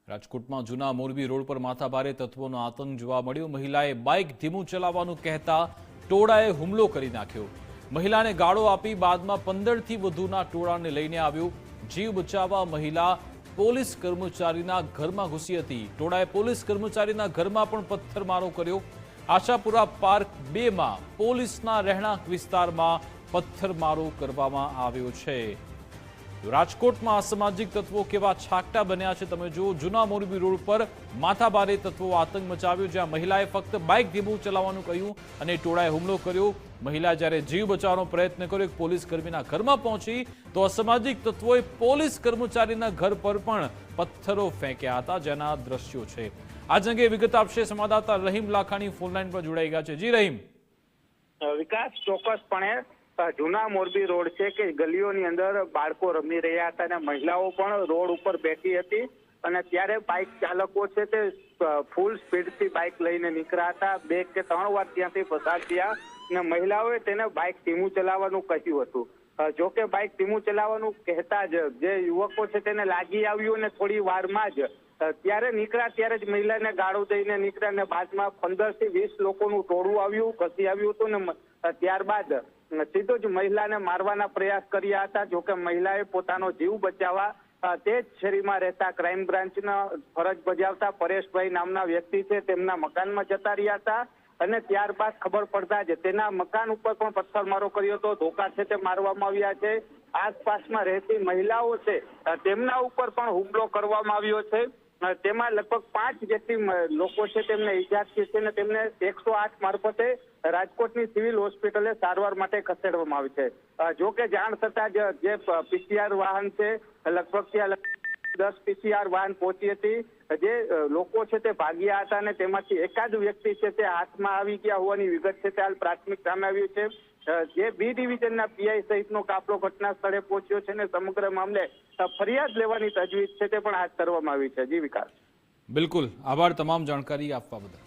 રાજકોટમાં જૂના મોરબી રોડ પર માથાભારે તત્વોનો આતંક જોવા મળ્યો। મહિલાએ બાઇક ધીમું ચલાવવાનું કહેતા ટોળાએ હુમલો કરી નાખ્યો। મહિલાને ગાળો આપી બાદમાં 15થી વધુના ટોળાને લઈને આવ્યો। જીવ બચાવવા મહિલા પોલીસ કર્મચારીના ઘરમાં ઘૂસી હતી। ટોળાએ પોલીસ કર્મચારીના ઘરમાં પણ પથ્થરમારો કર્યો। આશાપુરા પાર્ક 2 માં પોલીસના રહેણાંક વિસ્તારમાં પથ્થરમારો કરવામાં આવ્યો છે। રાજકોટમાં અસામાજિક તત્વો કેવા છાકટા બન્યા છે તમે જુઓ। જૂના મોરબી રોડ પર માથાભારે તત્વો આતંક મચાવ્યો, જ્યાં મહિલાએ ફક્ત બાઇક ધીમું ચલાવવાનું કહ્યું અને ટોળાએ હુમલો કર્યો। મહિલા જ્યારે જીવ બચાવવાનો પ્રયત્ન કર્યો, પોલીસ કર્મીના ઘરમાં પહોંચી તો અસામાજિક તત્વોએ પોલીસ કર્મચારીના ઘર પર પણ પથ્થરો ફેંક્યા હતા, જેના દ્રશ્યો છે। આ અંગે વિગત આપશે સંવાદદાતા રહીમ લાખાણી ફોનલાઈન પર જોડાઈ ગયા છે। જી રહીમ। વિકાસ, ચોક્કસપણે જૂના મોરબી રોડ છે કે ગલીઓની અંદર બાળકો રમી રહ્યા હતા અને મહિલાઓ પણ રોડ ઉપર બેઠી હતી અને ત્યારે બાઇક ચાલકો છે તે ફૂલ સ્પીડથી બાઇક લઈને નીકળ્યા હતા। 2 કે 3 વાર ત્યાંથી પસાર થયા અને મહિલાઓએ તેને બાઇક ધીમું ચલાવવાનું કહ્યું હતું। જો કે બાઇક ધીમું ચલાવવાનું કહેતા જ જે યુવકો છે તેને લાગી આવ્યું અને થોડી વારમાં જ ત્યારે નીકળ્યા ત્યારે જ મહિલાને ગાળો દઈને નીકળ્યા અને બાદમાં 15 થી 20 લોકોનું ટોળું આવ્યું, ઘસી આવ્યું હતું ને ત્યારબાદ સીધો જ મહિલાને મારવાના પ્રયાસ કર્યા હતા। જોકે મહિલાએ પોતાનો જીવ બચાવવા તે જ શેરીમાં રહેતા ક્રાઇમ બ્રાન્ચના ફરજ બજાવતા પરેશભાઈ નામના વ્યક્તિ છે તેમના મકાનમાં જતા રહ્યા હતા અને ત્યારબાદ ખબર પડતા જ તેના મકાન ઉપર પણ પથ્થરમારો કર્યો હતો, ધોકા છે તે મારવામાં આવ્યા છે। આસપાસમાં રહેતી મહિલાઓ છે તેમના ઉપર પણ હુમલો કરવામાં આવ્યો છે। તેમાં લગભગ 5 જેટલી લોકો છે તેમને ઈજા થઈ છે અને તેમને 108 મારફતે રાજકોટની સિવિલ હોસ્પિટલે સારવાર માટે ખસેડવામાં આવી છે। જો કે જાણ થતાં જ જે પીસીઆર વાહન છે લગભગ ત્યાં 10 પીસીઆર વાહન પહોંચી હતી। જે લોકો છે તે ભાગ્યા હતા અને તેમાંથી એકાદ વ્યક્તિ છે તે હાથમાં આવી ગયા હોવાની વિગત છે તે હાલ પ્રાથમિક સામે આવ્યું છે। જે બી ડિવિઝનના પીઆઈ સહિતનો કાફલો ઘટના સ્થળે પહોંચ્યો છે અને સમગ્ર મામલે ફરિયાદ લેવાની તજવીજ છે તે પણ હાથ ધરવામાં આવી છે। જી વિકાસ। બિલકુલ, આભાર તમામ જાણકારી આપવા બદલ।